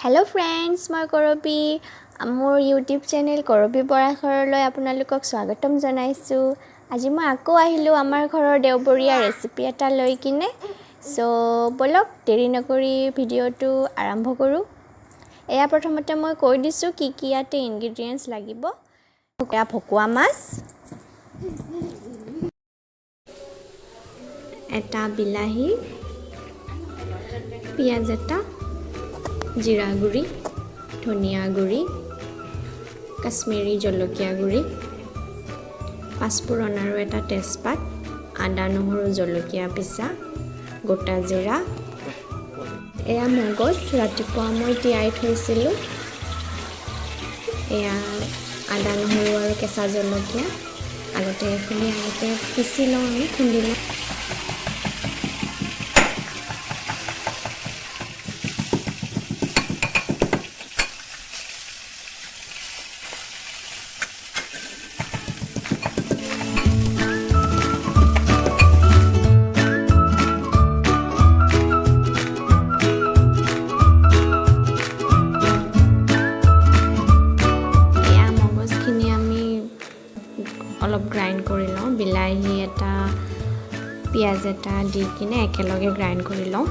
hello friends मैं करबी मोर YouTube channel करबी बराखरলৈ আপোনালোকক স্বাগতম জনাইছো আজি মই আকৌ আহিলো আমাৰ ঘৰৰ দেওবৰীয়া ৰেচিপি এটা লৈ কিনে সো বলক দেৰি নকৰি ভিডিওটো আৰম্ভ কৰো এয়া প্ৰথমতে মই কৈ দিছো কি কি ইয়াতে ইনগ্ৰেডিয়েন্টস লাগিব ভকুৱা মাছ এটা বিলাহী পিয়াজ এটা जीरा गुड़ी धनिया गुड़ी काश्मीरी जलकिया गुड़ी पाँचफोरन और एटा तेजपात आदा নহৰু जलकिया पिसा गोटा जीरा एया मगज रातिपुवा মই তিয়াই থৈছিলো एया आदा নহৰু और केঁচা जलकिया আগতে এখিনি আগতে পিছি লওঁ আমি খুন্দি লওঁ অলপ গ্ৰাইন্ড কৰি লওঁ বিলাহী এটা পিয়াজ এটা দি কিনে একেলগে গ্ৰাইন্ড কৰি লওঁ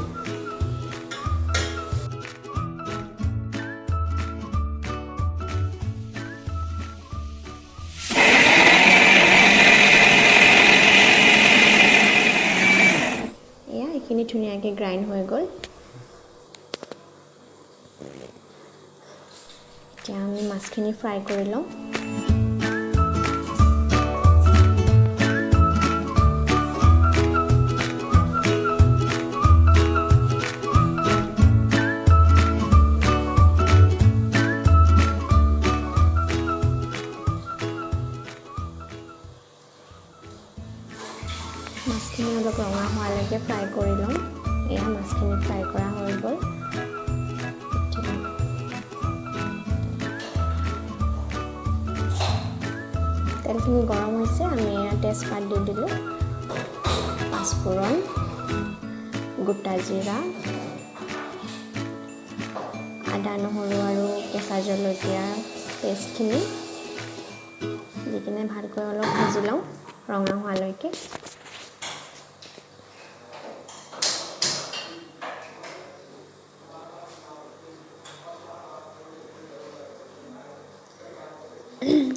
এয়া এখিনি ধুনিয়াকে গ্ৰাইন্ড হৈ গ'ল এতিয়া আমি মাছখিনি ফ্ৰাই কৰি লওঁ মাছখিনি অলপ ৰঙা হোৱালৈকে ফ্ৰাই কৰি লওঁ এয়া মাছখিনি ফ্ৰাই কৰা হৈ গ'ল তেলখিনি গৰম হৈছে আমি এয়া তেজপাত দি দিলোঁ পাঁচফোৰণ গোটা জিৰা আদা নহৰু আৰু কেঁচা জলকীয়া পেষ্টখিনি দি কিনে ভালকৈ অলপ ভাজি লওঁ ৰঙা হোৱালৈকে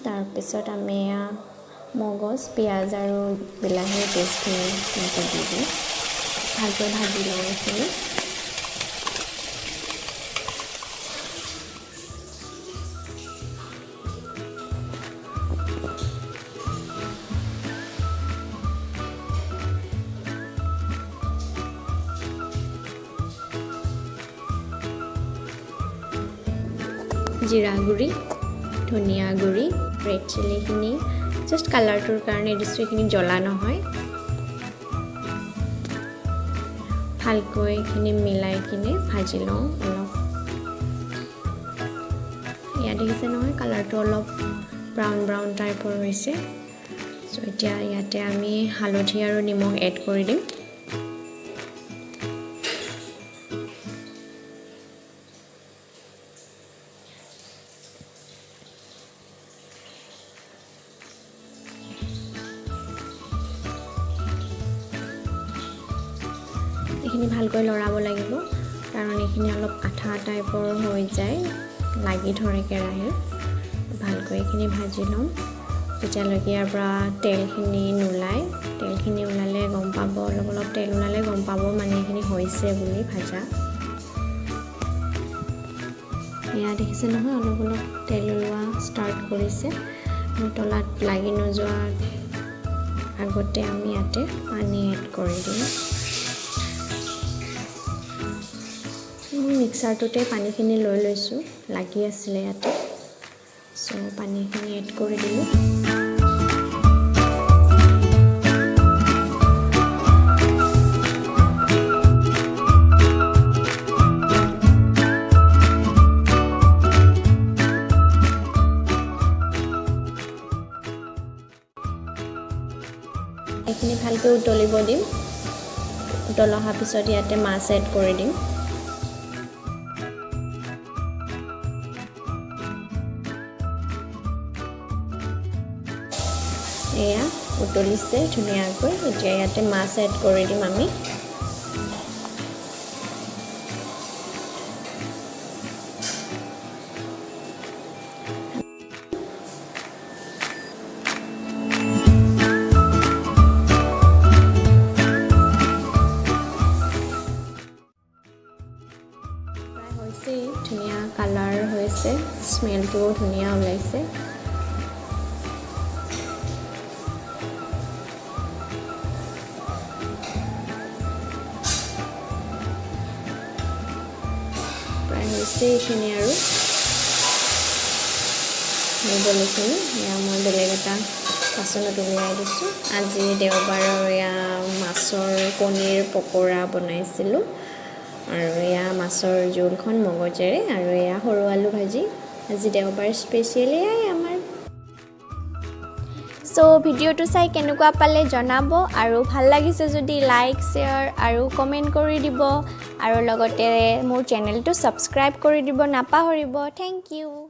তাৰ পিছত আমি মগজ পিয়াজ আৰু বিলাহীৰ পেষ্টখিনি দি দিওঁ ভালকৈ ভাজি লওঁ এইখিনি जीरा गुड़ी धनिया गुड़ी रेड चिलीखिनि जस्ट कालारটোৰ কাৰণে দিছোঁ এইখিনি জ্বলা নহয় ভালকৈ এইখিনি মিলাই কিনে ভাজি লওঁ অলপ ইয়া দেখিছে নহয় কালাৰটো অলপ ব্ৰাউন টাইপৰ হৈছে সো এতিয়া ইয়াতে আমি হালধি আৰু নিমখ এড কৰি দিম এইখিনি ভালকৈ লৰাব লাগিব কাৰণ এইখিনি অলপ আঠা টাইপৰ হৈ যায় লাগি ধৰে কেৰাহীত ভালকৈ এইখিনি ভাজি লওঁ যেতিয়ালৈকে ইয়াৰ পৰা তেলখিনি নোলায় তেলখিনি ওলালে গম পাব অলপ তেল ওলালে গম পাব মানে এইখিনি হৈছে বুলি ভাজা এয়া দেখিছে নহয় অলপ তেল ওলোৱা ষ্টাৰ্ট কৰিছে তলাত লাগি নোযোৱা আগতে আমি ইয়াতে পানী এড কৰি দিম মিক্সাৰটোতে পানীখিনি লৈ লৈছোঁ লাগি আছিলে ইয়াতে সো পানীখিনি এড কৰি দিলোঁ এইখিনি ভালকৈ উতলিব দিম উতল অহাৰ পিছত ইয়াতে মাছ এড কৰি দিম উতলিছে ধুনীয়াকৈ এতিয়া ইয়াতে মাছ এড কৰি দিম আমি ধুনীয়া কালাৰ হৈছে স্মেলটোও ধুনীয়া ওলাইছে প্ৰায় হৈছে এইখিনি আৰু নিবলৈখিনি এয়া মই বেলেগ এটা বাচনত উলিয়াই দিছোঁ আজি দেওবাৰৰ এয়া মাছৰ কণীৰ পকৰা বনাইছিলোঁ আৰু এয়া মাছৰ জোলখন মগজেৰে আৰু এয়া সৰু আলু ভাজি আজি দেওবাৰ স্পেচিয়েল এয়াই আমাৰ সো ভিডিঅ'টো চাই কেনেকুৱা পালে জনাব আৰু ভাল লাগিছে যদি লাইক শ্বেয়াৰ আৰু কমেণ্ট কৰি দিব আৰু লগতে মোৰ চেনেলটো ছাবস্ক্ৰাইব কৰি দিব নাপাহৰিব থেংক ইউ